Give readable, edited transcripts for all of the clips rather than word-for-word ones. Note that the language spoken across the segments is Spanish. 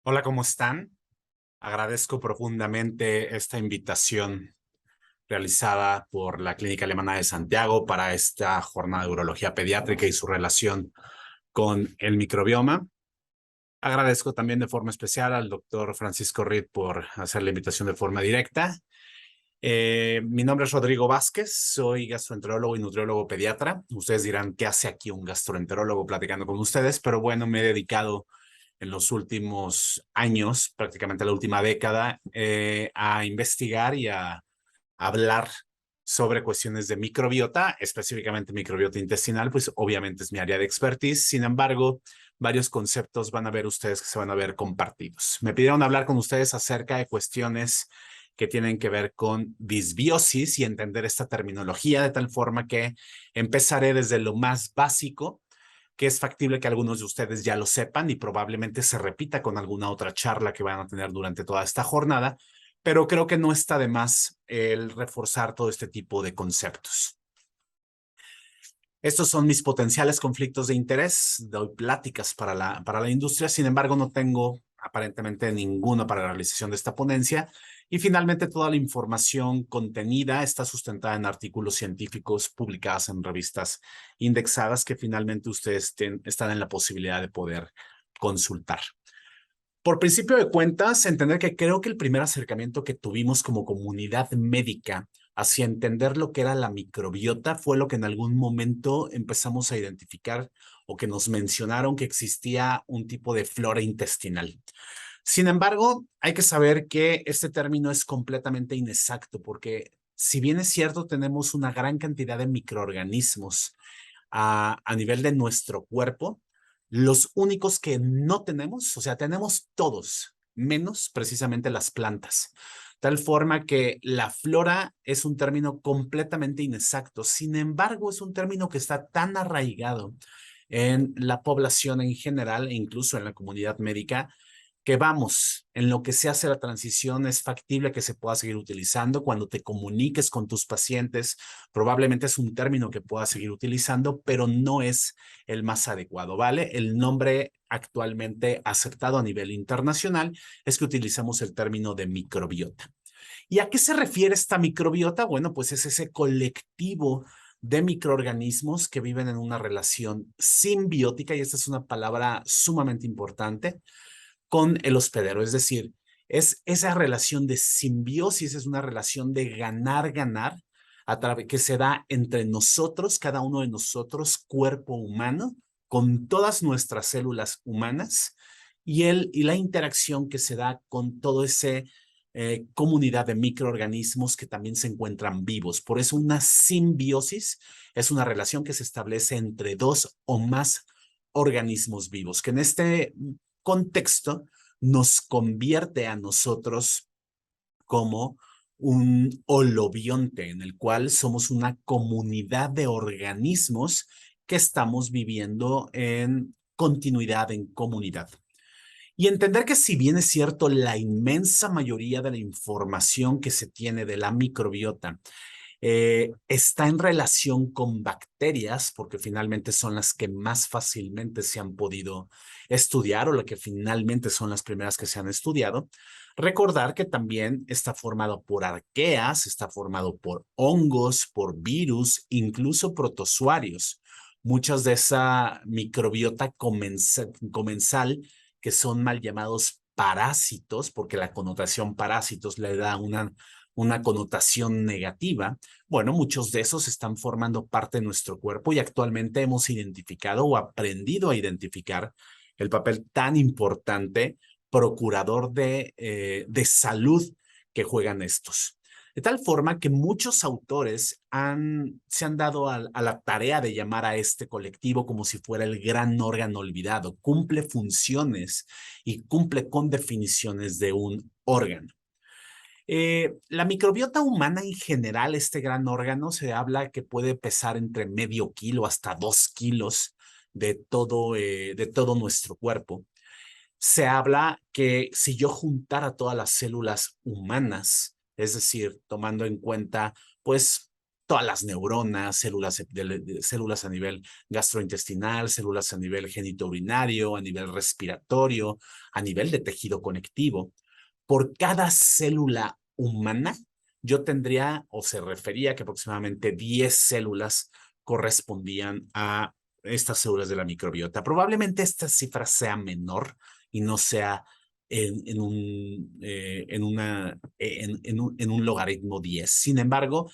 Hola, ¿cómo están? Agradezco profundamente esta invitación realizada por la Clínica Alemana de Santiago para esta jornada de urología pediátrica y su relación con el microbioma. Agradezco también de forma especial al doctor Francisco Reed por hacer la invitación de forma directa. Mi nombre es Rodrigo Vázquez, soy gastroenterólogo y nutriólogo pediatra. Ustedes dirán, ¿qué hace aquí un gastroenterólogo platicando con ustedes? Pero bueno, me he dedicado en los últimos años, prácticamente la última década, a investigar y a hablar sobre cuestiones de microbiota, específicamente microbiota intestinal, pues obviamente es mi área de expertise. Sin embargo, varios conceptos van a ver ustedes que se van a ver compartidos. Me pidieron hablar con ustedes acerca de cuestiones que tienen que ver con disbiosis y entender esta terminología de tal forma que empezaré desde lo más básico, que es factible que algunos de ustedes ya lo sepan y probablemente se repita con alguna otra charla que van a tener durante toda esta jornada, pero creo que no está de más el reforzar todo este tipo de conceptos. Estos son mis potenciales conflictos de interés. Doy pláticas para la industria, sin embargo, no tengo aparentemente ninguno para la realización de esta ponencia. Y finalmente, toda la información contenida está sustentada en artículos científicos publicados en revistas indexadas que finalmente ustedes están en la posibilidad de poder consultar. Por principio de cuentas, entender que creo que el primer acercamiento que tuvimos como comunidad médica hacia entender lo que era la microbiota fue lo que en algún momento empezamos a identificar o que nos mencionaron que existía un tipo de flora intestinal. Sin embargo, hay que saber que este término es completamente inexacto porque si bien es cierto, tenemos una gran cantidad de microorganismos a nivel de nuestro cuerpo, los únicos que no tenemos, o sea, tenemos todos, menos precisamente las plantas. Tal forma que la flora es un término completamente inexacto. Sin embargo, es un término que está tan arraigado en la población en general e incluso en la comunidad médica que vamos, en lo que se hace la transición es factible que se pueda seguir utilizando. Cuando te comuniques con tus pacientes, probablemente es un término que puedas seguir utilizando, pero no es el más adecuado, ¿vale? El nombre actualmente aceptado a nivel internacional es que utilizamos el término de microbiota. ¿Y a qué se refiere esta microbiota? Bueno, pues es ese colectivo de microorganismos que viven en una relación simbiótica, y esta es una palabra sumamente importante, con el hospedero. Es decir, es esa relación de simbiosis, es una relación de ganar-ganar que se da entre nosotros, cada uno de nosotros, cuerpo humano, con todas nuestras células humanas y la interacción que se da con todo ese comunidad de microorganismos que también se encuentran vivos. Por eso una simbiosis es una relación que se establece entre dos o más organismos vivos, que en este contexto nos convierte a nosotros como un holobionte en el cual somos una comunidad de organismos que estamos viviendo en continuidad, en comunidad. Y entender que si bien es cierto, la inmensa mayoría de la información que se tiene de la microbiota está en relación con bacterias, porque finalmente son las que más fácilmente se han podido estudiar o las que finalmente son las primeras que se han estudiado. Recordar que también está formado por arqueas, está formado por hongos, por virus, incluso protozoarios. Muchas de esa microbiota comensal que son mal llamados parásitos, porque la connotación parásitos le da una connotación negativa. Bueno, muchos de esos están formando parte de nuestro cuerpo y actualmente hemos identificado o aprendido a identificar el papel tan importante, procurador de salud que juegan estos. De tal forma que muchos autores se han dado a la tarea de llamar a este colectivo como si fuera el gran órgano olvidado. Cumple funciones y cumple con definiciones de un órgano. La microbiota humana en general, este gran órgano, se habla que puede pesar entre medio kilo hasta 2 kilos de todo nuestro cuerpo. Se habla que si yo juntara todas las células humanas, es decir, tomando en cuenta, pues, todas las neuronas, células a nivel gastrointestinal, células a nivel genitourinario, a nivel respiratorio, a nivel de tejido conectivo. Por cada célula humana, yo tendría o se refería que aproximadamente 10 células correspondían a estas células de la microbiota. Probablemente esta cifra sea menor y no sea en un logaritmo 10. Sin embargo,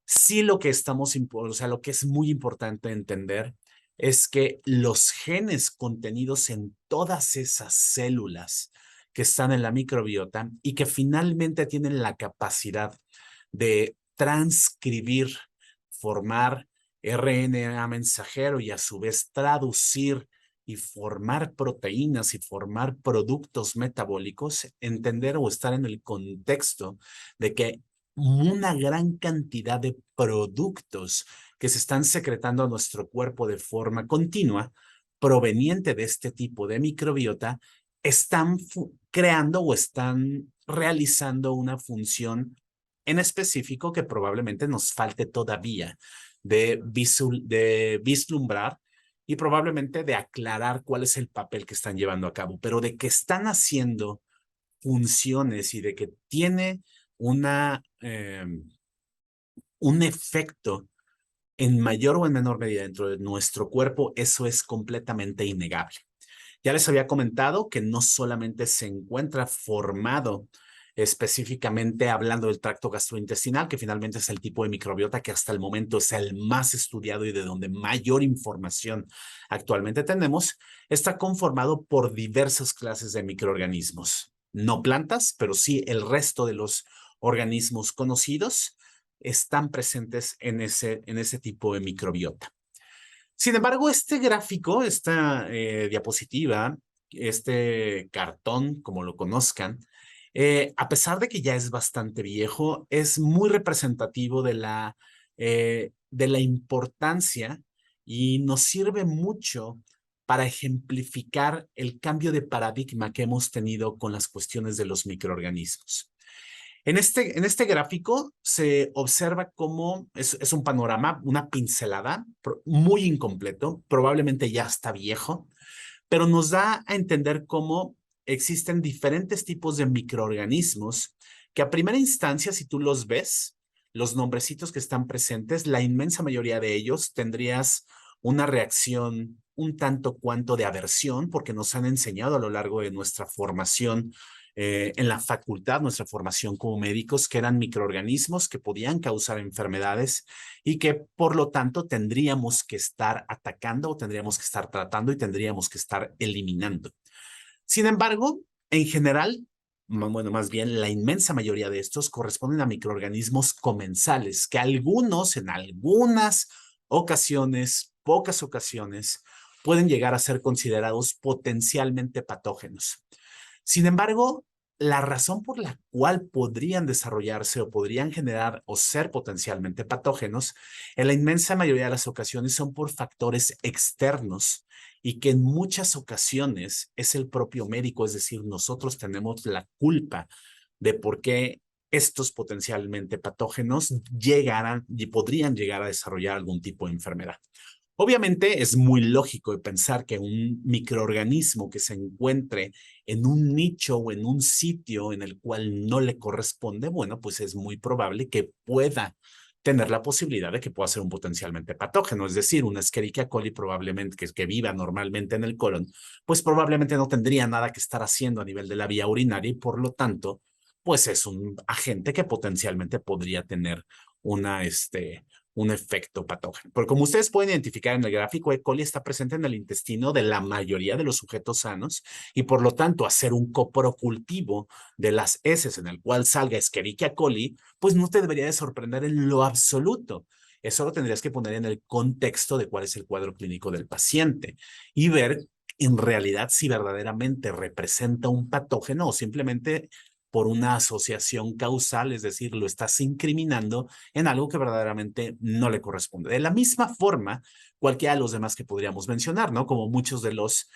sí lo que o sea, lo que es muy importante entender es que los genes contenidos en todas esas células que están en la microbiota y que finalmente tienen la capacidad de transcribir, formar RNA mensajero y a su vez traducir y formar proteínas y formar productos metabólicos, entender o estar en el contexto de que una gran cantidad de productos que se están secretando a nuestro cuerpo de forma continua, proveniente de este tipo de microbiota, están creando o están realizando una función en específico que probablemente nos falte todavía de vislumbrar y probablemente de aclarar cuál es el papel que están llevando a cabo, pero de que están haciendo funciones y de que tiene un efecto en mayor o en menor medida dentro de nuestro cuerpo, eso es completamente innegable. Ya les había comentado que no solamente se encuentra formado específicamente hablando del tracto gastrointestinal, que finalmente es el tipo de microbiota que hasta el momento es el más estudiado y de donde mayor información actualmente tenemos, está conformado por diversas clases de microorganismos. No plantas, pero sí el resto de los organismos conocidos están presentes en ese tipo de microbiota. Sin embargo, este gráfico, esta diapositiva, este cartón, como lo conozcan, a pesar de que ya es bastante viejo, es muy representativo de la importancia y nos sirve mucho para ejemplificar el cambio de paradigma que hemos tenido con las cuestiones de los microorganismos. En este gráfico se observa cómo es un panorama, una pincelada muy incompleto, probablemente ya está viejo, pero nos da a entender cómo existen diferentes tipos de microorganismos que a primera instancia, si tú los ves, los nombrecitos que están presentes, la inmensa mayoría de ellos tendrías una reacción un tanto cuanto de aversión, porque nos han enseñado a lo largo de nuestra formación en la facultad, nuestra formación como médicos, que eran microorganismos que podían causar enfermedades y que por lo tanto tendríamos que estar atacando o tendríamos que estar tratando y tendríamos que estar eliminando. Sin embargo, en general, bueno, más bien la inmensa mayoría de estos corresponden a microorganismos comensales, que algunos en algunas ocasiones, pocas ocasiones, pueden llegar a ser considerados potencialmente patógenos. Sin embargo, la razón por la cual podrían desarrollarse o podrían generar o ser potencialmente patógenos, en la inmensa mayoría de las ocasiones son por factores externos y que en muchas ocasiones es el propio médico, es decir, nosotros tenemos la culpa de por qué estos potencialmente patógenos llegaran y podrían llegar a desarrollar algún tipo de enfermedad. Obviamente es muy lógico de pensar que un microorganismo que se encuentre en un nicho o en un sitio en el cual no le corresponde, bueno, pues es muy probable que pueda tener la posibilidad de que pueda ser un potencialmente patógeno. Es decir, una Escherichia coli probablemente que viva normalmente en el colon, pues probablemente no tendría nada que estar haciendo a nivel de la vía urinaria y por lo tanto, pues es un agente que potencialmente podría tener un efecto patógeno. Pero como ustedes pueden identificar en el gráfico, E. coli está presente en el intestino de la mayoría de los sujetos sanos y por lo tanto hacer un coprocultivo de las heces en el cual salga Escherichia coli, pues no te debería de sorprender en lo absoluto. Eso lo tendrías que poner en el contexto de cuál es el cuadro clínico del paciente y ver en realidad si verdaderamente representa un patógeno o simplemente por una asociación causal, es decir, lo estás incriminando en algo que verdaderamente no le corresponde. De la misma forma, cualquiera de los demás que podríamos mencionar, ¿no? Como muchos de los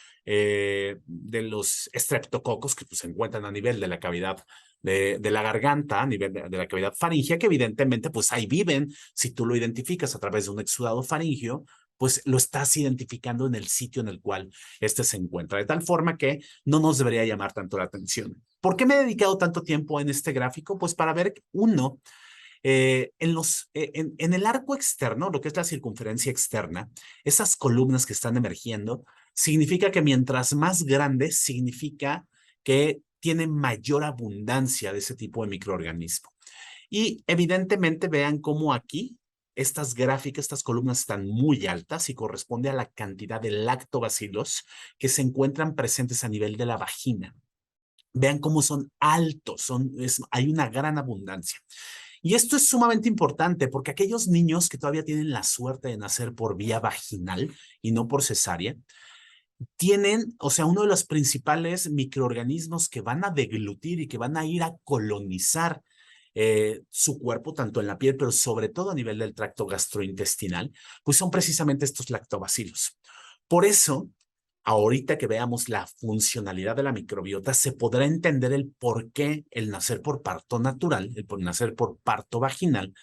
estreptococos que pues, se encuentran a nivel de la cavidad de la garganta, a nivel de la cavidad faríngea, que evidentemente pues ahí viven. Si tú lo identificas a través de un exudado faríngeo, pues lo estás identificando en el sitio en el cual este se encuentra, de tal forma que no nos debería llamar tanto la atención. ¿Por qué me he dedicado tanto tiempo en este gráfico? Pues para ver, uno, en el arco externo, lo que es la circunferencia externa, esas columnas que están emergiendo, significa que mientras más grande, significa que tiene mayor abundancia de ese tipo de microorganismo. Y evidentemente vean cómo aquí estas gráficas, estas columnas están muy altas y corresponde a la cantidad de lactobacilos que se encuentran presentes a nivel de la vagina. Vean cómo son altos, hay una gran abundancia. Y esto es sumamente importante porque aquellos niños que todavía tienen la suerte de nacer por vía vaginal y no por cesárea, tienen, o sea, uno de los principales microorganismos que van a deglutir y que van a ir a colonizar su cuerpo, tanto en la piel, pero sobre todo a nivel del tracto gastrointestinal, pues son precisamente estos lactobacilos. Por eso, ahorita que veamos la funcionalidad de la microbiota, se podrá entender el por qué el nacer por parto natural, el nacer por parto vaginal,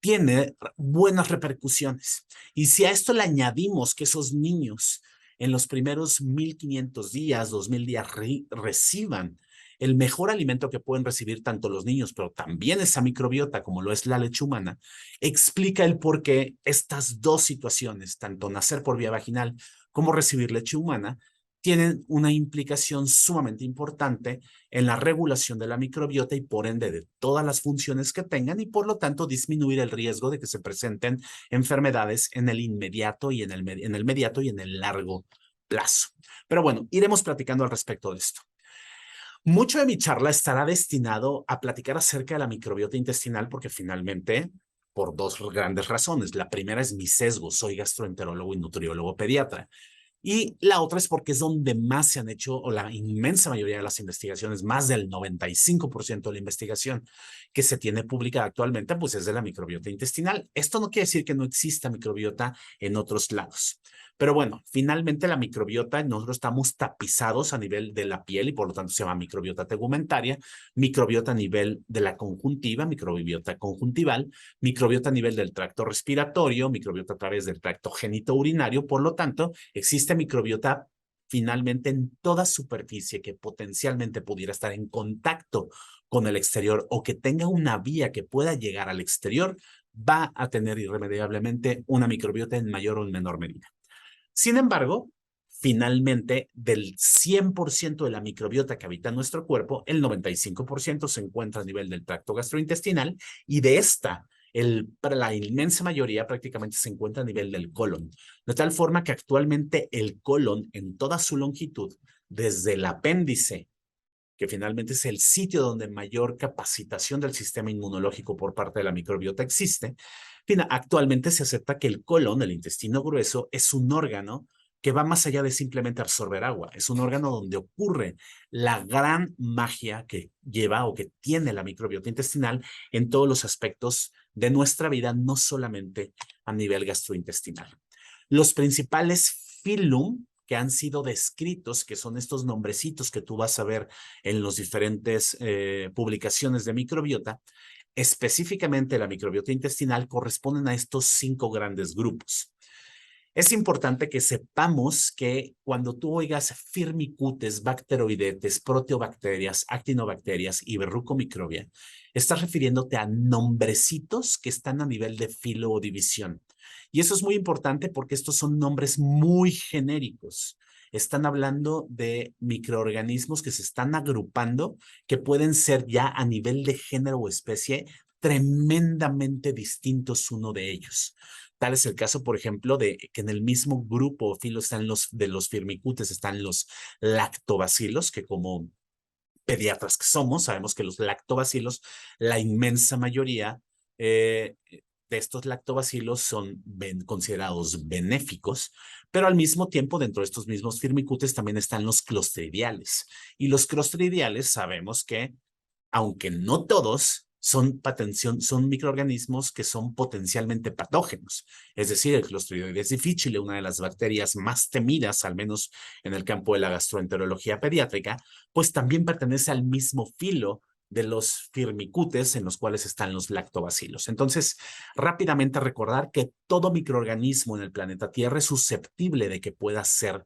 tiene buenas repercusiones. Y si a esto le añadimos que esos niños en los primeros 1500 días, 2000 días, reciban el mejor alimento que pueden recibir tanto los niños, pero también esa microbiota como lo es la leche humana, explica el por qué estas dos situaciones, tanto nacer por vía vaginal como recibir leche humana, tienen una implicación sumamente importante en la regulación de la microbiota y por ende de todas las funciones que tengan y por lo tanto disminuir el riesgo de que se presenten enfermedades en el inmediato y en el mediato y en el largo plazo. Pero bueno, iremos platicando al respecto de esto. Mucho de mi charla estará destinado a platicar acerca de la microbiota intestinal porque finalmente, por dos grandes razones. La primera es mi sesgo, soy gastroenterólogo y nutriólogo pediatra. Y la otra es porque es donde más se han hecho, o la inmensa mayoría de las investigaciones, más del 95% de la investigación que se tiene publicada actualmente, pues es de la microbiota intestinal. Esto no quiere decir que no exista microbiota en otros lados. Pero bueno, finalmente la microbiota, nosotros estamos tapizados a nivel de la piel y por lo tanto se llama microbiota tegumentaria, microbiota a nivel de la conjuntiva, microbiota conjuntival, microbiota a nivel del tracto respiratorio, microbiota a través del tracto genitourinario, por lo tanto, existe microbiota finalmente en toda superficie que potencialmente pudiera estar en contacto con el exterior o que tenga una vía que pueda llegar al exterior, va a tener irremediablemente una microbiota en mayor o en menor medida. Sin embargo, finalmente, del 100% de la microbiota que habita en nuestro cuerpo, el 95% se encuentra a nivel del tracto gastrointestinal y de esta, para la inmensa mayoría prácticamente se encuentra a nivel del colon. De tal forma que actualmente el colon en toda su longitud, desde el apéndice, que finalmente es el sitio donde mayor capacitación del sistema inmunológico por parte de la microbiota existe, actualmente se acepta que el colon, el intestino grueso, es un órgano que va más allá de simplemente absorber agua. Es un órgano donde ocurre la gran magia que lleva o que tiene la microbiota intestinal en todos los aspectos de nuestra vida, no solamente a nivel gastrointestinal. Los principales filum que han sido descritos, que son estos nombrecitos que tú vas a ver en las diferentes publicaciones de microbiota, específicamente la microbiota intestinal, corresponden a estos 5 grandes grupos. Es importante que sepamos que cuando tú oigas firmicutes, bacteroidetes, proteobacterias, actinobacterias y verrucomicrobia, estás refiriéndote a nombrecitos que están a nivel de filo o división. Y eso es muy importante porque estos son nombres muy genéricos. Están hablando de microorganismos que se están agrupando, que pueden ser ya a nivel de género o especie tremendamente distintos uno de ellos. Tal es el caso, por ejemplo, de que en el mismo grupo filo están de los firmicutes, están los lactobacilos, que como pediatras que somos, sabemos que los lactobacilos, la inmensa mayoría de estos lactobacilos son considerados benéficos, pero al mismo tiempo dentro de estos mismos firmicutes también están los clostridiales. Y los clostridiales sabemos que aunque no todos, son microorganismos que son potencialmente patógenos. Es decir, el Clostridium difficile, una de las bacterias más temidas, al menos en el campo de la gastroenterología pediátrica, pues también pertenece al mismo filo de los firmicutes en los cuales están los lactobacilos. Entonces, rápidamente recordar que todo microorganismo en el planeta Tierra es susceptible de que pueda ser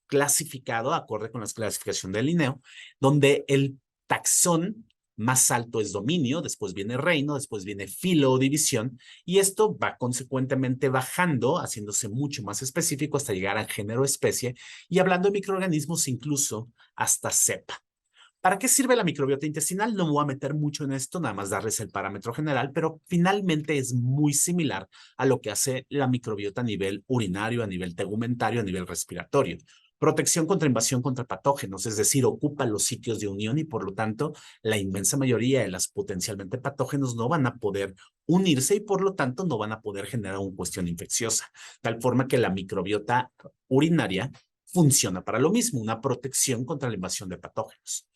clasificado acorde con la clasificación de Linneo, donde el taxón más alto es dominio, después viene reino, después viene filo o división, y esto va consecuentemente bajando, haciéndose mucho más específico hasta llegar al género especie, y hablando de microorganismos incluso hasta cepa. ¿Para qué sirve la microbiota intestinal? No me voy a meter mucho en esto, nada más darles el parámetro general, pero finalmente es muy similar a lo que hace la microbiota a nivel urinario, a nivel tegumentario, a nivel respiratorio. Protección contra invasión contra patógenos, es decir, ocupa los sitios de unión y por lo tanto la inmensa mayoría de las potencialmente patógenos no van a poder unirse y por lo tanto no van a poder generar una cuestión infecciosa. Tal forma que la microbiota urinaria funciona para lo mismo, una protección contra la invasión de patógenos.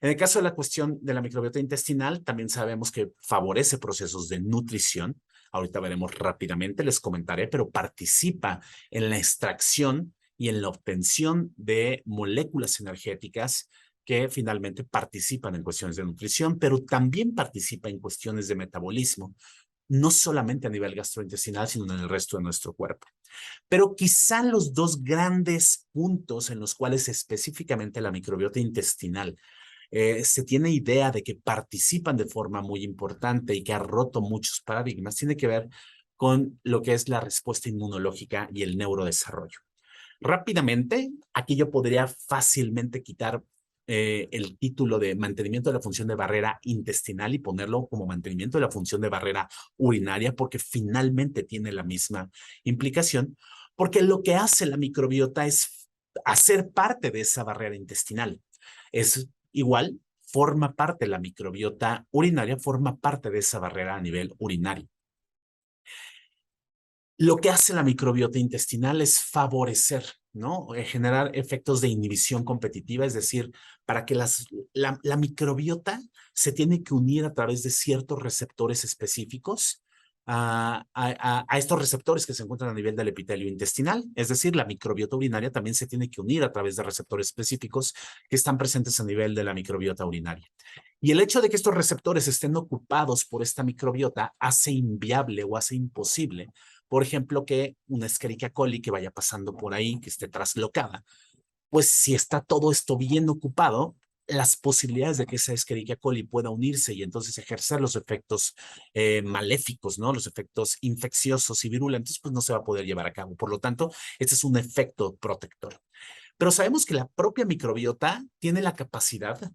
En el caso de la cuestión de la microbiota intestinal, también sabemos que favorece procesos de nutrición. Ahorita veremos rápidamente, les comentaré, pero participa en la extracción y en la obtención de moléculas energéticas que finalmente participan en cuestiones de nutrición, pero también participa en cuestiones de metabolismo, no solamente a nivel gastrointestinal, sino en el resto de nuestro cuerpo. Pero quizá los dos grandes puntos en los cuales específicamente la microbiota intestinal se tiene idea de que participan de forma muy importante y que ha roto muchos paradigmas, tiene que ver con lo que es la respuesta inmunológica y el neurodesarrollo. Rápidamente, aquí yo podría fácilmente quitar el título de mantenimiento de la función de barrera intestinal y ponerlo como mantenimiento de la función de barrera urinaria, porque finalmente tiene la misma implicación, porque lo que hace la microbiota es hacer parte de esa barrera intestinal. Es igual, forma parte la microbiota urinaria, forma parte de esa barrera a nivel urinario. Lo que hace la microbiota intestinal es favorecer, ¿no? Generar efectos de inhibición competitiva, es decir, para que la microbiota se tiene que unir a través de ciertos receptores específicos a estos receptores que se encuentran a nivel del epitelio intestinal, es decir, la microbiota urinaria también se tiene que unir a través de receptores específicos que están presentes a nivel de la microbiota urinaria. Y el hecho de que estos receptores estén ocupados por esta microbiota hace inviable o hace imposible, por ejemplo, que una Escherichia coli que vaya pasando por ahí, que esté traslocada, pues si está todo esto bien ocupado, las posibilidades de que esa Escherichia coli pueda unirse y entonces ejercer los efectos maléficos, ¿no? Los efectos infecciosos y virulentos, pues no se va a poder llevar a cabo. Por lo tanto, este es un efecto protector. Pero sabemos que la propia microbiota tiene la capacidad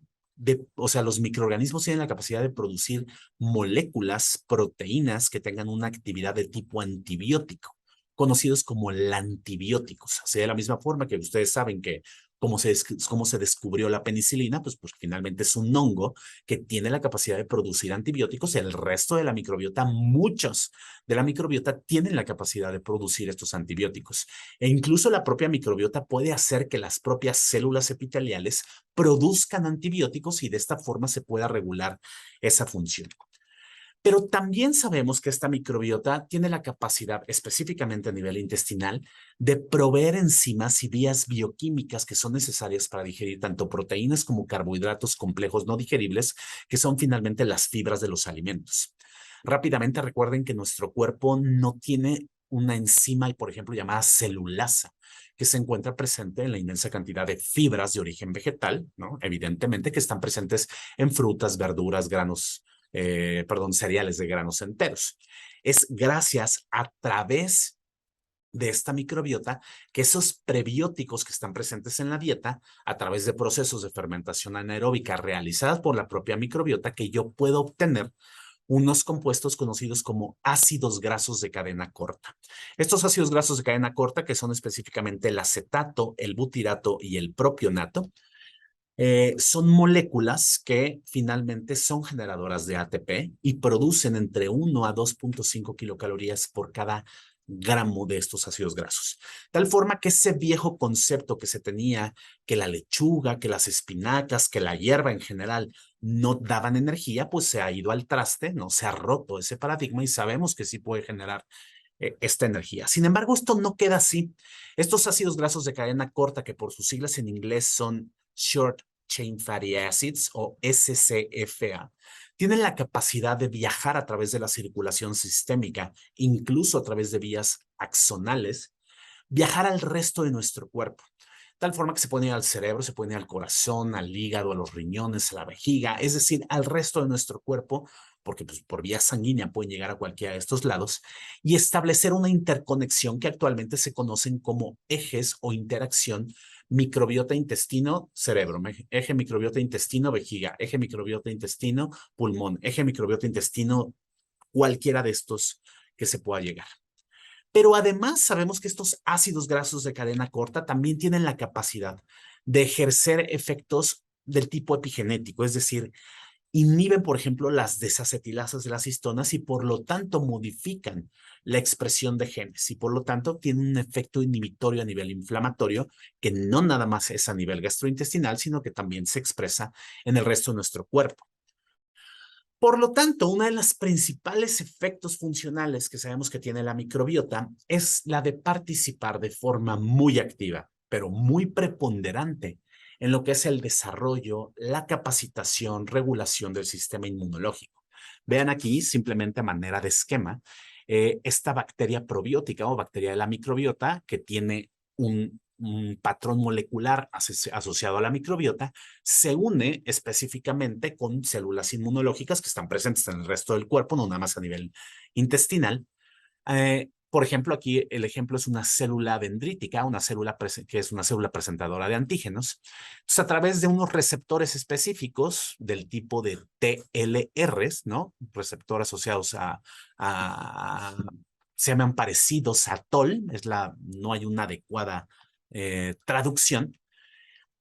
o sea, los microorganismos tienen la capacidad de producir moléculas, proteínas que tengan una actividad de tipo antibiótico, conocidos como antibióticos. Así de la misma forma que ustedes saben que cómo se descubrió la penicilina, pues finalmente es un hongo que tiene la capacidad de producir antibióticos. El resto de la microbiota, muchos de la microbiota tienen la capacidad de producir estos antibióticos. E incluso la propia microbiota puede hacer que las propias células epiteliales produzcan antibióticos y de esta forma se pueda regular esa función. Pero también sabemos que esta microbiota tiene la capacidad, específicamente a nivel intestinal, de proveer enzimas y vías bioquímicas que son necesarias para digerir tanto proteínas como carbohidratos complejos no digeribles, que son finalmente las fibras de los alimentos. Rápidamente recuerden que nuestro cuerpo no tiene una enzima, por ejemplo, llamada celulasa, que se encuentra presente en la inmensa cantidad de fibras de origen vegetal, ¿no? Evidentemente que están presentes en frutas, verduras, cereales de granos enteros. Es gracias a través de esta microbiota que esos prebióticos que están presentes en la dieta, a través de procesos de fermentación anaeróbica realizadas por la propia microbiota, que yo puedo obtener unos compuestos conocidos como ácidos grasos de cadena corta. Estos ácidos grasos de cadena corta, que son específicamente el acetato, el butirato y el propionato, son moléculas que finalmente son generadoras de ATP y producen entre 1 a 2.5 kilocalorías por cada gramo de estos ácidos grasos. Tal forma que ese viejo concepto que se tenía, que la lechuga, que las espinacas, que la hierba en general no daban energía, pues se ha ido al traste, no se ha roto ese paradigma y sabemos que sí puede generar esta energía. Sin embargo, esto no queda así. Estos ácidos grasos de cadena corta, que por sus siglas en inglés son Short Chain Fatty Acids o SCFA, tienen la capacidad de viajar a través de la circulación sistémica, incluso a través de vías axonales, viajar al resto de nuestro cuerpo. Tal forma que se pueden ir al cerebro, se pueden ir al corazón, al hígado, a los riñones, a la vejiga, es decir, al resto de nuestro cuerpo, porque pues, por vía sanguínea pueden llegar a cualquiera de estos lados, y establecer una interconexión que actualmente se conocen como ejes o interacción microbiota intestino-cerebro, eje microbiota intestino-vejiga, eje microbiota intestino-pulmón, eje microbiota intestino, cualquiera de estos que se pueda llegar. Pero además sabemos que estos ácidos grasos de cadena corta también tienen la capacidad de ejercer efectos del tipo epigenético, es decir, inhiben, por ejemplo, las desacetilasas de las histonas y por lo tanto modifican la expresión de genes y por lo tanto tienen un efecto inhibitorio a nivel inflamatorio que no nada más es a nivel gastrointestinal, sino que también se expresa en el resto de nuestro cuerpo. Por lo tanto, uno de los principales efectos funcionales que sabemos que tiene la microbiota es la de participar de forma muy activa, pero muy preponderante en lo que es el desarrollo, la capacitación, regulación del sistema inmunológico. Vean aquí, simplemente a manera de esquema, esta bacteria probiótica o bacteria de la microbiota que tiene un patrón molecular asociado a la microbiota, se une específicamente con células inmunológicas que están presentes en el resto del cuerpo, no nada más a nivel intestinal. Por ejemplo, aquí el ejemplo es una célula dendrítica, una célula que es una célula presentadora de antígenos. Entonces, a través de unos receptores específicos del tipo de TLRs, ¿no? Receptores asociados se llaman parecidos a TOL, no hay una adecuada traducción,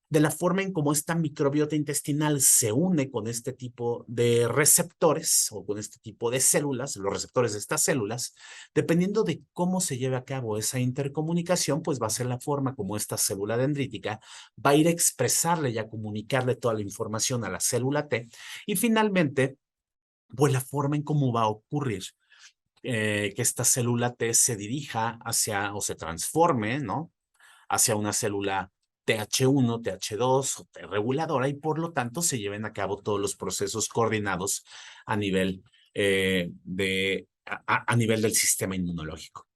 de la forma en cómo esta microbiota intestinal se une con este tipo de receptores o con este tipo de células, los receptores de estas células, dependiendo de cómo se lleve a cabo esa intercomunicación, pues va a ser la forma como esta célula dendrítica va a ir a expresarle y a comunicarle toda la información a la célula T y finalmente, pues la forma en cómo va a ocurrir que esta célula T se dirija hacia o se transforme, ¿no? Hacia una célula TH1, TH2 o T reguladora y por lo tanto se lleven a cabo todos los procesos coordinados a nivel, a nivel del sistema inmunológico.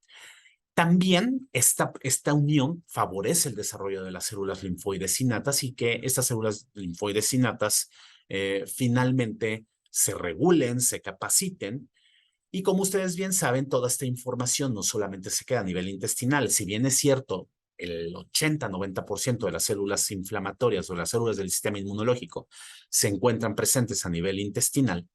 También esta unión favorece el desarrollo de las células linfoides innatas y que estas células linfoides innatas finalmente se regulen, se capaciten y como ustedes bien saben, toda esta información no solamente se queda a nivel intestinal, si bien es cierto, el 80-90% de las células inflamatorias o las células del sistema inmunológico se encuentran presentes a nivel intestinal,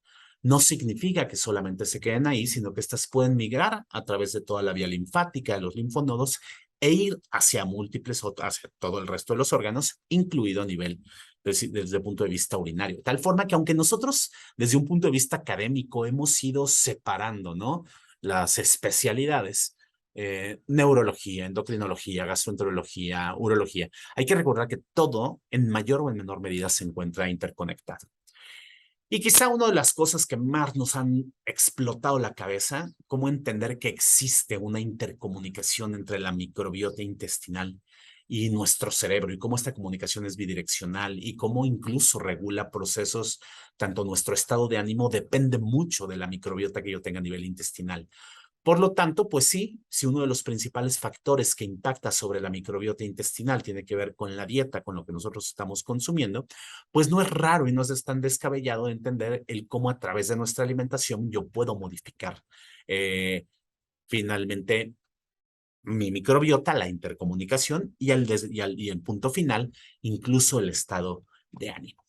no significa que solamente se queden ahí, sino que estas pueden migrar a través de toda la vía linfática, de los linfonodos, e ir hacia múltiples, hacia todo el resto de los órganos, incluido a nivel desde el punto de vista urinario. De tal forma que aunque nosotros desde un punto de vista académico hemos ido separando, ¿no? Las especialidades, neurología, endocrinología, gastroenterología, urología, hay que recordar que todo en mayor o en menor medida se encuentra interconectado. Y quizá una de las cosas que más nos han explotado la cabeza, cómo entender que existe una intercomunicación entre la microbiota intestinal y nuestro cerebro y cómo esta comunicación es bidireccional y cómo incluso regula procesos, tanto nuestro estado de ánimo depende mucho de la microbiota que yo tenga a nivel intestinal. Por lo tanto, pues sí, si uno de los principales factores que impacta sobre la microbiota intestinal tiene que ver con la dieta, con lo que nosotros estamos consumiendo, pues no es raro y no es tan descabellado de entender el cómo a través de nuestra alimentación yo puedo modificar finalmente mi microbiota, la intercomunicación y el punto final, incluso el estado de ánimo.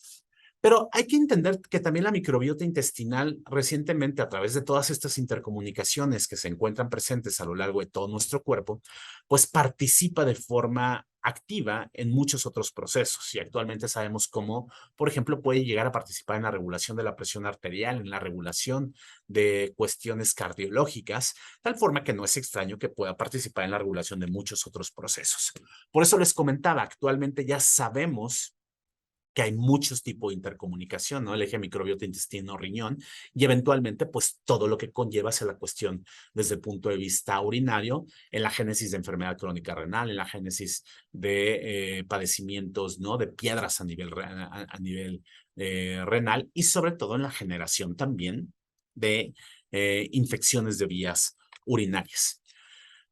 Pero hay que entender que también la microbiota intestinal recientemente a través de todas estas intercomunicaciones que se encuentran presentes a lo largo de todo nuestro cuerpo, pues participa de forma activa en muchos otros procesos y actualmente sabemos cómo, por ejemplo, puede llegar a participar en la regulación de la presión arterial, en la regulación de cuestiones cardiológicas, tal forma que no es extraño que pueda participar en la regulación de muchos otros procesos. Por eso les comentaba, actualmente ya sabemos que hay muchos tipos de intercomunicación, ¿no? El eje microbiota intestino-riñón y eventualmente pues todo lo que conlleva hacia la cuestión desde el punto de vista urinario en la génesis de enfermedad crónica renal, en la génesis de padecimientos, ¿no? De piedras a nivel renal y sobre todo en la generación también de infecciones de vías urinarias.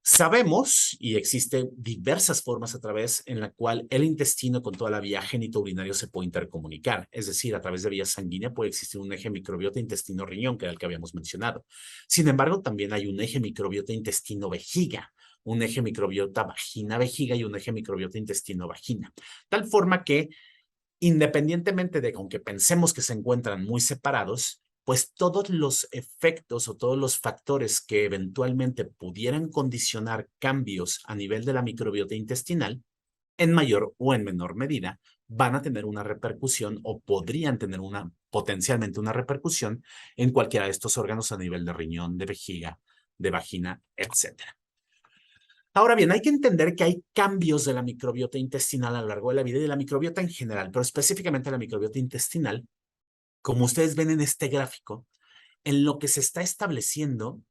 Sabemos, y existen diversas formas a través en la cual el intestino con toda la vía genitourinario se puede intercomunicar. Es decir, a través de vía sanguínea puede existir un eje microbiota intestino-riñón, que era el que habíamos mencionado. Sin embargo, también hay un eje microbiota intestino-vejiga, un eje microbiota vagina-vejiga y un eje microbiota intestino-vagina. Tal forma que independientemente de, aunque pensemos que se encuentran muy separados, pues todos los efectos o todos los factores que eventualmente pudieran condicionar cambios a nivel de la microbiota intestinal, en mayor o en menor medida, van a tener una repercusión o podrían tener potencialmente una repercusión en cualquiera de estos órganos a nivel de riñón, de vejiga, de vagina, etcétera. Ahora bien, hay que entender que hay cambios de la microbiota intestinal a lo largo de la vida y de la microbiota en general, pero específicamente la microbiota intestinal, como ustedes ven en este gráfico, en lo que se está estableciendo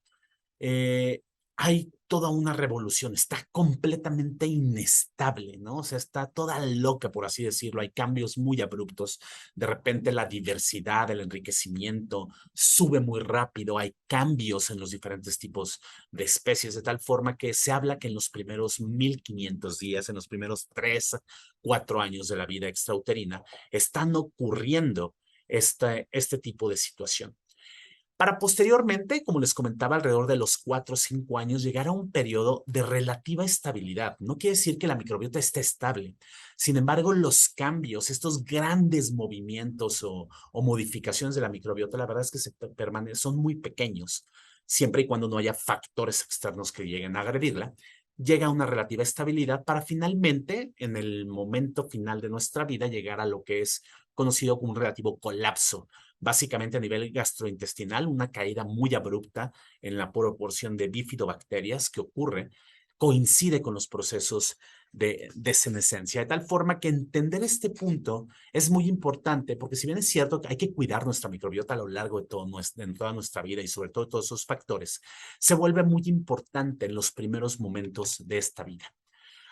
eh, hay toda una revolución, está completamente inestable, ¿no? O sea, está toda loca, por así decirlo, hay cambios muy abruptos, de repente la diversidad, el enriquecimiento sube muy rápido, hay cambios en los diferentes tipos de especies, de tal forma que se habla que en los primeros 1500 días, en los primeros 3, 4 años de la vida extrauterina, están ocurriendo este tipo de situación para posteriormente, como les comentaba, alrededor de los 4 o 5 años, llegar a un periodo de relativa estabilidad. No quiere decir que la microbiota esté estable. Sin embargo, los cambios, estos grandes movimientos o modificaciones de la microbiota, la verdad es que son muy pequeños, siempre y cuando no haya factores externos que lleguen a agredirla. Llega a una relativa estabilidad para finalmente, en el momento final de nuestra vida, llegar a lo que es conocido como un relativo colapso básicamente a nivel gastrointestinal, una caída muy abrupta en la proporción de bifidobacterias que ocurre, coincide con los procesos de senescencia, de tal forma que entender este punto es muy importante, porque si bien es cierto que hay que cuidar nuestra microbiota a lo largo de toda nuestra vida y sobre todo todos esos factores, se vuelve muy importante en los primeros momentos de esta vida.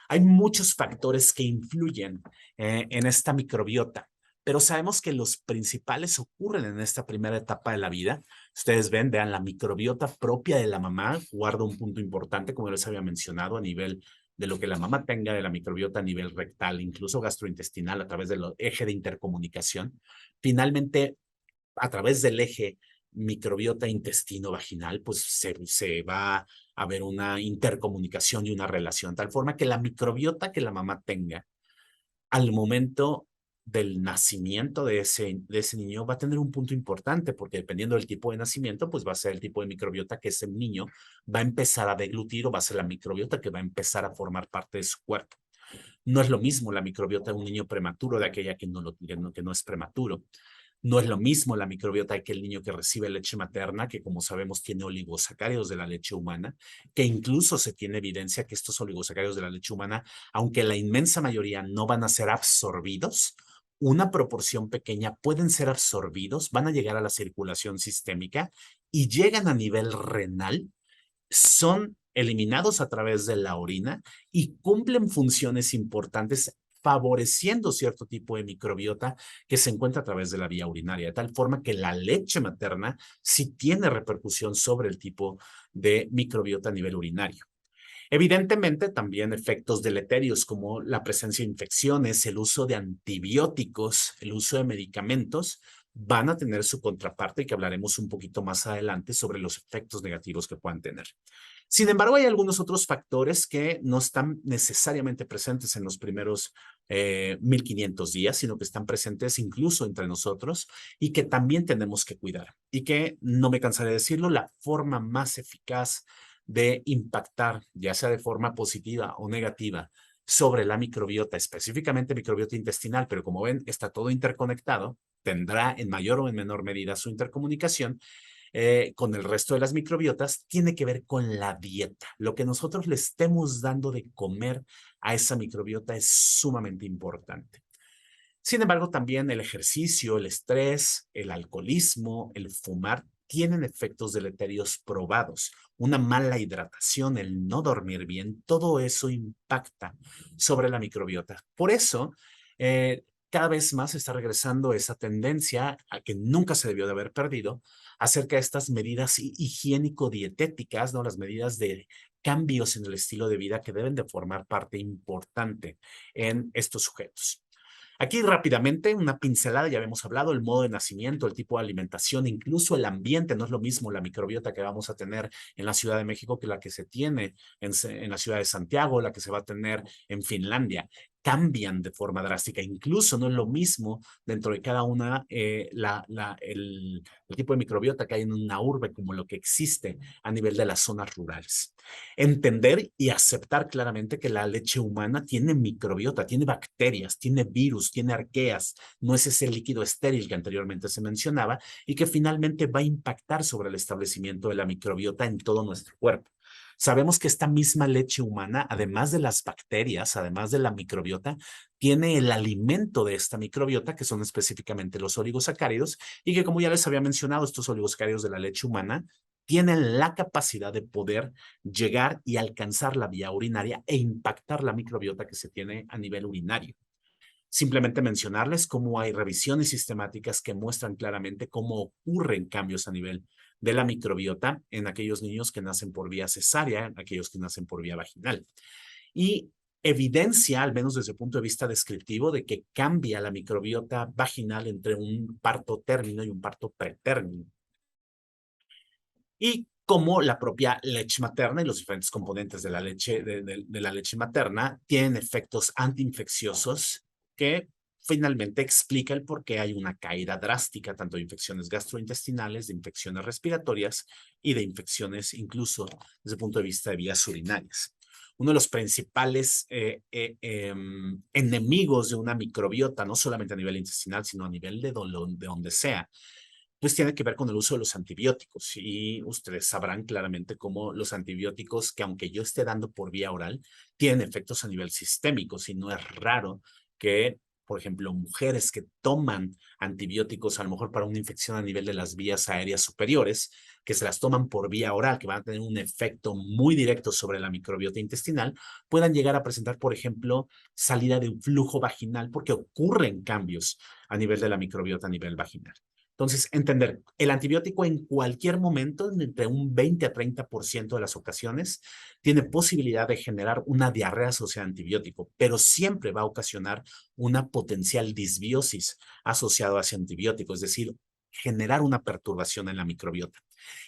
Hay muchos factores que influyen en esta microbiota, pero sabemos que los principales ocurren en esta primera etapa de la vida. Ustedes vean la microbiota propia de la mamá guarda un punto importante, como les había mencionado, a nivel de lo que la mamá tenga de la microbiota a nivel rectal, incluso gastrointestinal, a través del eje de intercomunicación. Finalmente, a través del eje microbiota intestino-vaginal, pues se va a ver una intercomunicación y una relación, tal forma que la microbiota que la mamá tenga al momento del nacimiento de ese niño va a tener un punto importante, porque dependiendo del tipo de nacimiento, pues va a ser el tipo de microbiota que ese niño va a empezar a deglutir o va a ser la microbiota que va a empezar a formar parte de su cuerpo. No es lo mismo la microbiota de un niño prematuro de aquella que no es prematuro. No es lo mismo la microbiota de aquel niño que recibe leche materna, que como sabemos tiene oligosacáridos de la leche humana, que incluso se tiene evidencia que estos oligosacáridos de la leche humana, aunque la inmensa mayoría no van a ser absorbidos, una proporción pequeña pueden ser absorbidos, van a llegar a la circulación sistémica y llegan a nivel renal, son eliminados a través de la orina y cumplen funciones importantes favoreciendo cierto tipo de microbiota que se encuentra a través de la vía urinaria, de tal forma que la leche materna sí tiene repercusión sobre el tipo de microbiota a nivel urinario. Evidentemente, también efectos deleterios como la presencia de infecciones, el uso de antibióticos, el uso de medicamentos, van a tener su contraparte y que hablaremos un poquito más adelante sobre los efectos negativos que puedan tener. Sin embargo, hay algunos otros factores que no están necesariamente presentes en los primeros 1500 días, sino que están presentes incluso entre nosotros y que también tenemos que cuidar. Y que, no me cansaré de decirlo, la forma más eficaz de impactar, ya sea de forma positiva o negativa, sobre la microbiota, específicamente microbiota intestinal, pero como ven, está todo interconectado, tendrá en mayor o en menor medida su intercomunicación con el resto de las microbiotas, tiene que ver con la dieta. Lo que nosotros le estemos dando de comer a esa microbiota es sumamente importante. Sin embargo, también el ejercicio, el estrés, el alcoholismo, el fumar tienen efectos deleterios probados. Una mala hidratación, el no dormir bien, todo eso impacta sobre la microbiota. Por eso, cada vez más está regresando esa tendencia a que nunca se debió de haber perdido acerca de estas medidas higiénico-dietéticas, ¿no? Las medidas de cambios en el estilo de vida que deben de formar parte importante en estos sujetos. Aquí rápidamente, una pincelada, ya habíamos hablado, el modo de nacimiento, el tipo de alimentación, incluso el ambiente, no es lo mismo la microbiota que vamos a tener en la Ciudad de México que la que se tiene en la ciudad de Santiago, la que se va a tener en Finlandia. Cambian de forma drástica, incluso no es lo mismo dentro de cada una el tipo de microbiota que hay en una urbe como lo que existe a nivel de las zonas rurales. Entender y aceptar claramente que la leche humana tiene microbiota, tiene bacterias, tiene virus, tiene arqueas, no es ese líquido estéril que anteriormente se mencionaba y que finalmente va a impactar sobre el establecimiento de la microbiota en todo nuestro cuerpo. Sabemos que esta misma leche humana, además de las bacterias, además de la microbiota, tiene el alimento de esta microbiota, que son específicamente los oligosacáridos, y que como ya les había mencionado, estos oligosacáridos de la leche humana tienen la capacidad de poder llegar y alcanzar la vía urinaria e impactar la microbiota que se tiene a nivel urinario. Simplemente mencionarles cómo hay revisiones sistemáticas que muestran claramente cómo ocurren cambios a nivel de la microbiota en aquellos niños que nacen por vía cesárea, en aquellos que nacen por vía vaginal. Y evidencia, al menos desde el punto de vista descriptivo, de que cambia la microbiota vaginal entre un parto término y un parto pretérmino. Y cómo la propia leche materna y los diferentes componentes de la leche, de la leche materna tienen efectos antiinfecciosos que finalmente explica el por qué hay una caída drástica tanto de infecciones gastrointestinales, de infecciones respiratorias y de infecciones incluso desde el punto de vista de vías urinarias. Uno de los principales enemigos de una microbiota, no solamente a nivel intestinal, sino a nivel de donde sea, pues tiene que ver con el uso de los antibióticos y ustedes sabrán claramente cómo los antibióticos que aunque yo esté dando por vía oral, tienen efectos a nivel sistémico y no es raro que, por ejemplo, mujeres que toman antibióticos a lo mejor para una infección a nivel de las vías aéreas superiores, que se las toman por vía oral, que van a tener un efecto muy directo sobre la microbiota intestinal, puedan llegar a presentar, por ejemplo, salida de un flujo vaginal porque ocurren cambios a nivel de la microbiota a nivel vaginal. Entonces, entender, el antibiótico en cualquier momento, entre un 20 a 30% de las ocasiones, tiene posibilidad de generar una diarrea asociada a antibiótico, pero siempre va a ocasionar una potencial disbiosis asociada a ese antibiótico, es decir, generar una perturbación en la microbiota.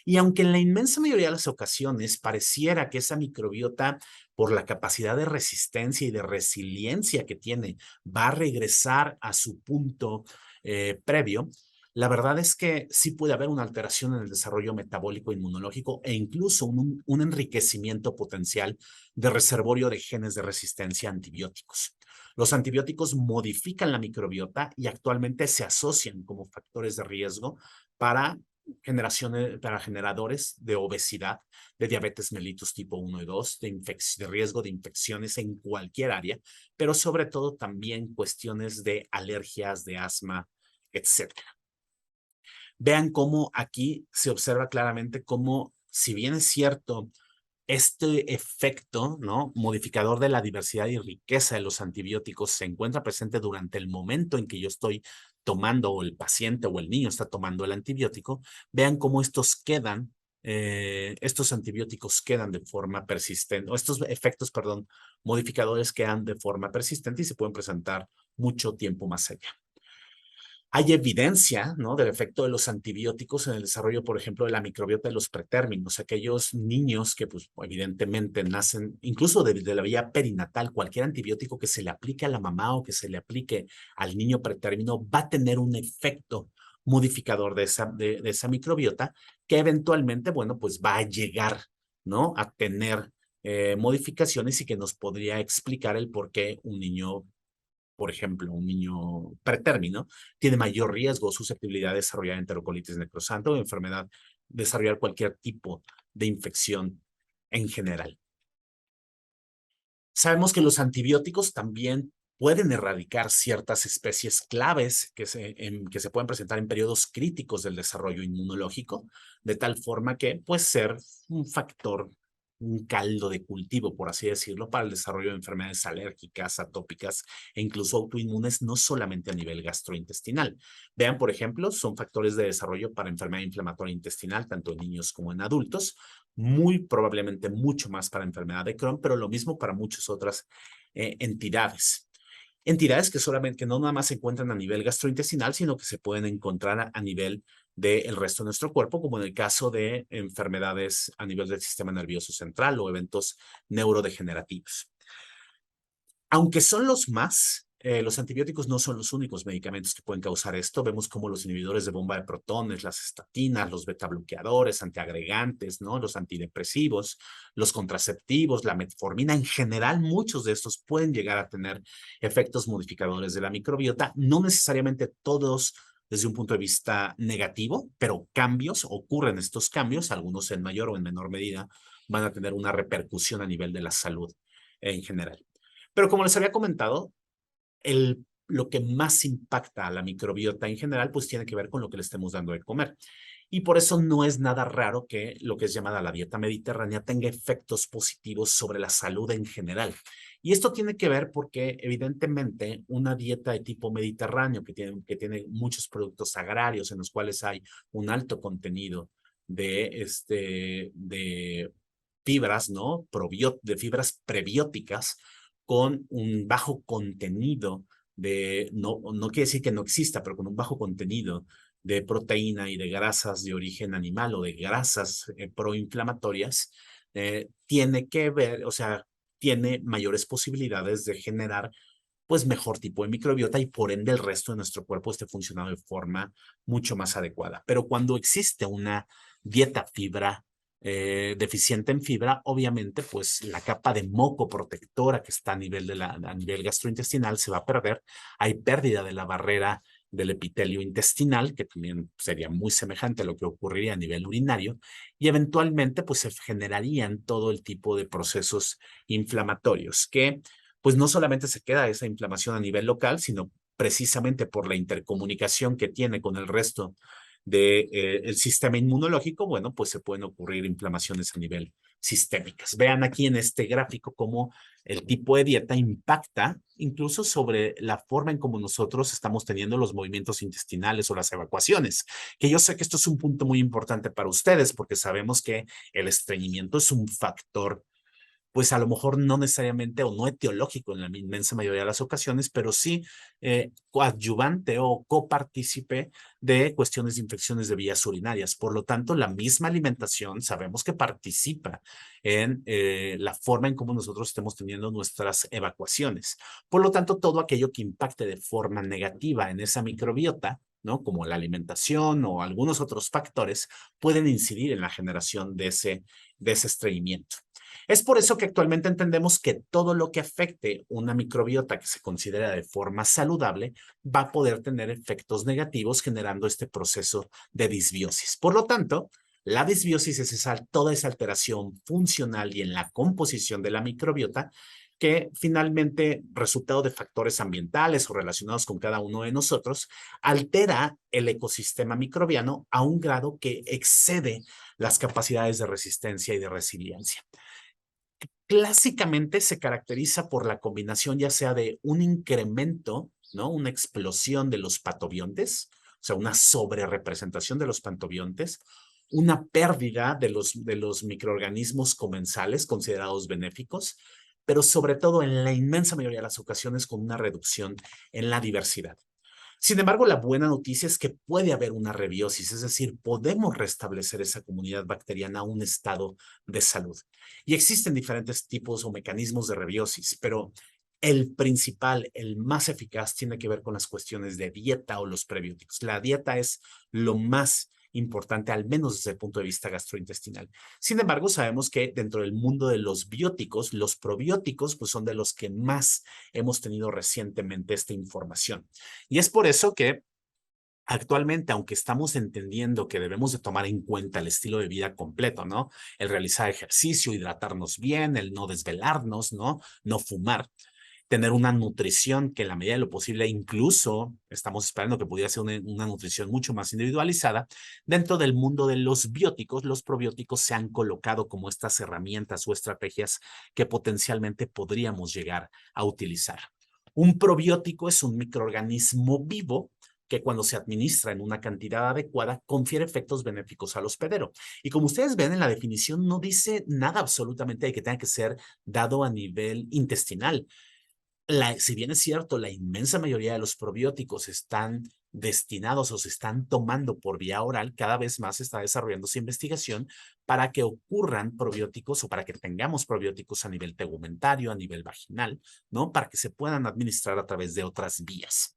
Y aunque en la inmensa mayoría de las ocasiones pareciera que esa microbiota, por la capacidad de resistencia y de resiliencia que tiene, va a regresar a su punto previo, la verdad es que sí puede haber una alteración en el desarrollo metabólico inmunológico e incluso un enriquecimiento potencial de reservorio de genes de resistencia a antibióticos. Los antibióticos modifican la microbiota y actualmente se asocian como factores de riesgo para para generadores de obesidad, de diabetes mellitus tipo 1 y 2, de riesgo de infecciones en cualquier área, pero sobre todo también cuestiones de alergias, de asma, etcétera. Vean cómo aquí se observa claramente cómo, si bien es cierto, este efecto, ¿no? Modificador de la diversidad y riqueza de los antibióticos se encuentra presente durante el momento en que yo estoy tomando o el paciente o el niño está tomando el antibiótico. Vean cómo estos antibióticos quedan de forma persistente, o estos efectos, perdón, modificadores quedan de forma persistente y se pueden presentar mucho tiempo más allá. Hay evidencia, ¿no? Del efecto de los antibióticos en el desarrollo, por ejemplo, de la microbiota de los pretérminos, aquellos niños que, pues, evidentemente nacen, incluso de la vía perinatal, cualquier antibiótico que se le aplique a la mamá o que se le aplique al niño pretérmino va a tener un efecto modificador de esa microbiota que eventualmente, bueno, pues va a llegar, ¿no? A tener modificaciones y que nos podría explicar el por qué un niño, por ejemplo, un niño pretérmino, tiene mayor riesgo o susceptibilidad de desarrollar enterocolitis necrosante o enfermedad, desarrollar cualquier tipo de infección en general. Sabemos que los antibióticos también pueden erradicar ciertas especies claves que se pueden presentar en periodos críticos del desarrollo inmunológico, de tal forma que puede ser un factor, un caldo de cultivo, por así decirlo, para el desarrollo de enfermedades alérgicas, atópicas e incluso autoinmunes, no solamente a nivel gastrointestinal. Vean, por ejemplo, son factores de desarrollo para enfermedad inflamatoria intestinal, tanto en niños como en adultos, muy probablemente mucho más para enfermedad de Crohn, pero lo mismo para muchas otras entidades. Entidades que solamente, que no nada más se encuentran a nivel gastrointestinal, sino que se pueden encontrar a nivel del resto de nuestro cuerpo, como en el caso de enfermedades a nivel del sistema nervioso central o eventos neurodegenerativos. Aunque son los antibióticos no son los únicos medicamentos que pueden causar esto. Vemos como los inhibidores de bomba de protones, las estatinas, los betabloqueadores, antiagregantes, ¿no? Los antidepresivos, los contraceptivos, la metformina, en general, muchos de estos pueden llegar a tener efectos modificadores de la microbiota, no necesariamente todos desde un punto de vista negativo, pero ocurren estos cambios, algunos en mayor o en menor medida van a tener una repercusión a nivel de la salud en general. Pero como les había comentado, lo que más impacta a la microbiota en general, pues tiene que ver con lo que le estemos dando de comer. Y por eso no es nada raro que lo que es llamada la dieta mediterránea tenga efectos positivos sobre la salud en general. Y esto tiene que ver porque evidentemente una dieta de tipo mediterráneo que tiene muchos productos agrarios en los cuales hay un alto contenido de fibras, ¿no? De fibras prebióticas con un bajo contenido no quiere decir que no exista, pero con un bajo contenido de proteína y de grasas de origen animal o de grasas proinflamatorias, tiene que ver, o sea, tiene mayores posibilidades de generar pues mejor tipo de microbiota y por ende el resto de nuestro cuerpo esté funcionando de forma mucho más adecuada. Pero cuando existe una dieta fibra deficiente en fibra, obviamente, pues la capa de moco protectora que está a nivel gastrointestinal se va a perder. Hay pérdida de la barrera del epitelio intestinal, que también sería muy semejante a lo que ocurriría a nivel urinario, y eventualmente pues se generarían todo el tipo de procesos inflamatorios que pues no solamente se queda esa inflamación a nivel local, sino precisamente por la intercomunicación que tiene con el resto del sistema inmunológico, bueno, pues se pueden ocurrir inflamaciones a nivel sistémicas. Vean aquí en este gráfico cómo el tipo de dieta impacta incluso sobre la forma en cómo nosotros estamos teniendo los movimientos intestinales o las evacuaciones, que yo sé que esto es un punto muy importante para ustedes porque sabemos que el estreñimiento es un factor pues a lo mejor no necesariamente o no etiológico en la inmensa mayoría de las ocasiones, pero sí coadyuvante o copartícipe de cuestiones de infecciones de vías urinarias. Por lo tanto, la misma alimentación sabemos que participa en la forma en cómo nosotros estemos teniendo nuestras evacuaciones. Por lo tanto, todo aquello que impacte de forma negativa en esa microbiota, ¿no? Como la alimentación o algunos otros factores, pueden incidir en la generación de ese estreñimiento. Es por eso que actualmente entendemos que todo lo que afecte una microbiota que se considera de forma saludable va a poder tener efectos negativos generando este proceso de disbiosis. Por lo tanto, la disbiosis es toda esa alteración funcional y en la composición de la microbiota que finalmente, resultado de factores ambientales o relacionados con cada uno de nosotros, altera el ecosistema microbiano a un grado que excede las capacidades de resistencia y de resiliencia. Clásicamente se caracteriza por la combinación ya sea de un incremento, ¿no? Una explosión de los patobiontes, o sea, una sobrerepresentación de los patobiontes, una pérdida de los microorganismos comensales considerados benéficos, pero sobre todo en la inmensa mayoría de las ocasiones con una reducción en la diversidad. Sin embargo, la buena noticia es que puede haber una rebiosis, es decir, podemos restablecer esa comunidad bacteriana a un estado de salud. Y existen diferentes tipos o mecanismos de rebiosis, pero el principal, el más eficaz, tiene que ver con las cuestiones de dieta o los prebióticos. La dieta es lo más importante, al menos desde el punto de vista gastrointestinal. Sin embargo, sabemos que dentro del mundo de los bióticos, los probióticos pues son de los que más hemos tenido recientemente esta información. Y es por eso que actualmente, aunque estamos entendiendo que debemos de tomar en cuenta el estilo de vida completo, ¿no? El realizar ejercicio, hidratarnos bien, el no desvelarnos, ¿no? No fumar, tener una nutrición que en la medida de lo posible, incluso estamos esperando que pudiera ser una nutrición mucho más individualizada. Dentro del mundo de los bióticos, los probióticos se han colocado como estas herramientas o estrategias que potencialmente podríamos llegar a utilizar. Un probiótico es un microorganismo vivo que cuando se administra en una cantidad adecuada confiere efectos benéficos al hospedero. Y como ustedes ven en la definición, no dice nada absolutamente de que tenga que ser dado a nivel intestinal. Si bien es cierto, la inmensa mayoría de los probióticos están destinados o se están tomando por vía oral, cada vez más está desarrollándose investigación para que ocurran probióticos o para que tengamos probióticos a nivel tegumentario, a nivel vaginal, ¿no? Para que se puedan administrar a través de otras vías.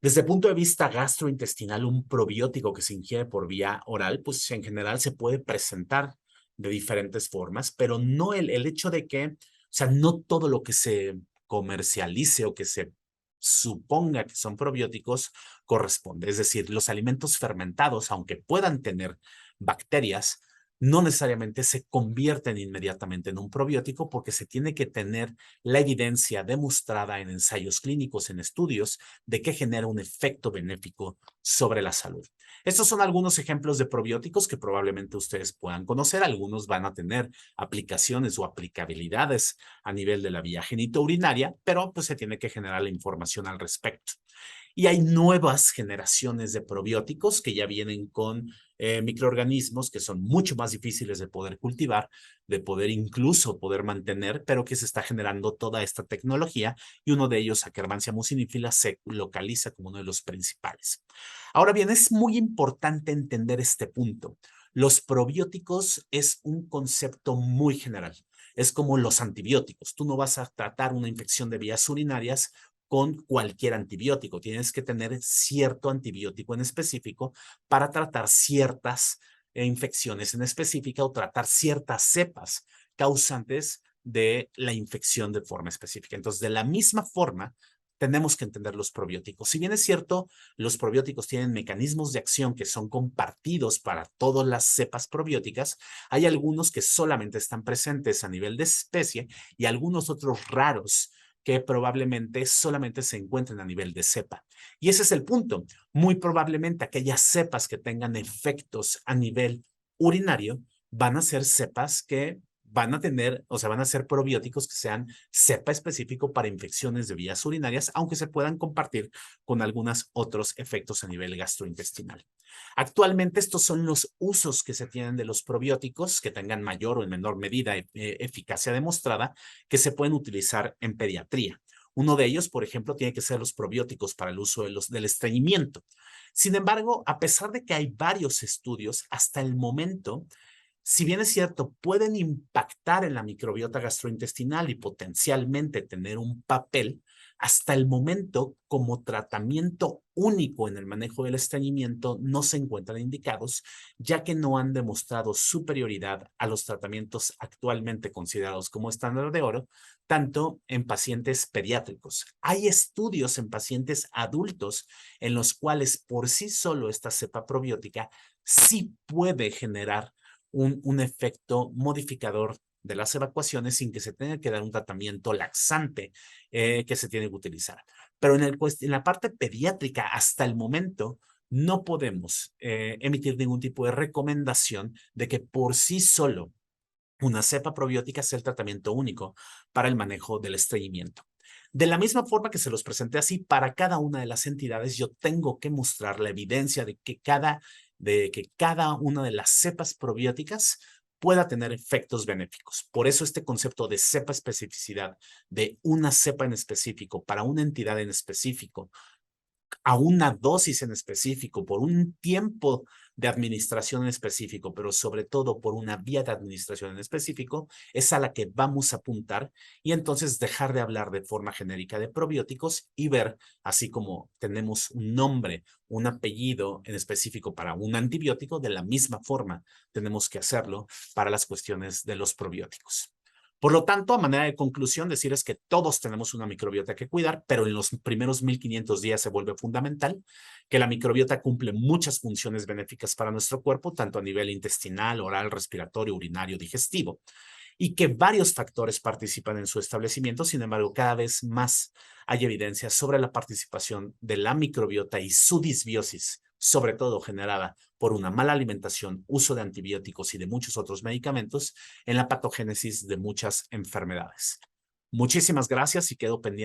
Desde el punto de vista gastrointestinal, un probiótico que se ingiere por vía oral, pues en general se puede presentar de diferentes formas, pero no el hecho de que, o sea, no todo lo que se comercialice o que se suponga que son probióticos corresponde. Es decir, los alimentos fermentados, aunque puedan tener bacterias, no necesariamente se convierten inmediatamente en un probiótico porque se tiene que tener la evidencia demostrada en ensayos clínicos, en estudios, de que genera un efecto benéfico sobre la salud. Estos son algunos ejemplos de probióticos que probablemente ustedes puedan conocer. Algunos van a tener aplicaciones o aplicabilidades a nivel de la vía genitourinaria, pero pues se tiene que generar la información al respecto. Y hay nuevas generaciones de probióticos que ya vienen con microorganismos que son mucho más difíciles de poder cultivar, de poder incluso poder mantener, pero que se está generando toda esta tecnología y uno de ellos, Akkermansia mucinifila, se localiza como uno de los principales. Ahora bien, es muy importante entender este punto. Los probióticos es un concepto muy general. Es como los antibióticos. Tú no vas a tratar una infección de vías urinarias con cualquier antibiótico. Tienes que tener cierto antibiótico en específico para tratar ciertas infecciones en específica o tratar ciertas cepas causantes de la infección de forma específica. Entonces, de la misma forma, tenemos que entender los probióticos. Si bien es cierto, los probióticos tienen mecanismos de acción que son compartidos para todas las cepas probióticas, hay algunos que solamente están presentes a nivel de especie y algunos otros raros que probablemente solamente se encuentren a nivel de cepa. Y ese es el punto. Muy probablemente aquellas cepas que tengan efectos a nivel urinario van a ser cepas que van a tener, o sea, van a ser probióticos que sean cepa específico para infecciones de vías urinarias, aunque se puedan compartir con algunos otros efectos a nivel gastrointestinal. Actualmente estos son los usos que se tienen de los probióticos que tengan mayor o en menor medida eficacia demostrada que se pueden utilizar en pediatría. Uno de ellos, por ejemplo, tiene que ser los probióticos para el uso del estreñimiento. Sin embargo, a pesar de que hay varios estudios, hasta el momento, si bien es cierto, pueden impactar en la microbiota gastrointestinal y potencialmente tener un papel, hasta el momento, como tratamiento único en el manejo del estreñimiento, no se encuentran indicados, ya que no han demostrado superioridad a los tratamientos actualmente considerados como estándar de oro, tanto en pacientes pediátricos. Hay estudios en pacientes adultos en los cuales por sí solo esta cepa probiótica sí puede generar un efecto modificador de las evacuaciones sin que se tenga que dar un tratamiento laxante que se tiene que utilizar. Pero en la parte pediátrica, hasta el momento, no podemos emitir ningún tipo de recomendación de que por sí solo una cepa probiótica sea el tratamiento único para el manejo del estreñimiento. De la misma forma que se los presenté así, para cada una de las entidades yo tengo que mostrar la evidencia de que cada una de las cepas probióticas pueda tener efectos benéficos. Por eso este concepto de cepa especificidad, de una cepa en específico, para una entidad en específico, a una dosis en específico, por un tiempo de administración en específico, pero sobre todo por una vía de administración en específico, es a la que vamos a apuntar y entonces dejar de hablar de forma genérica de probióticos y ver, así como tenemos un nombre, un apellido en específico para un antibiótico, de la misma forma tenemos que hacerlo para las cuestiones de los probióticos. Por lo tanto, a manera de conclusión, decirles que todos tenemos una microbiota que cuidar, pero en los primeros 1500 días se vuelve fundamental, que la microbiota cumple muchas funciones benéficas para nuestro cuerpo, tanto a nivel intestinal, oral, respiratorio, urinario, digestivo, y que varios factores participan en su establecimiento. Sin embargo, cada vez más hay evidencia sobre la participación de la microbiota y su disbiosis, sobre todo generada por una mala alimentación, uso de antibióticos y de muchos otros medicamentos en la patogénesis de muchas enfermedades. Muchísimas gracias y quedo pendiente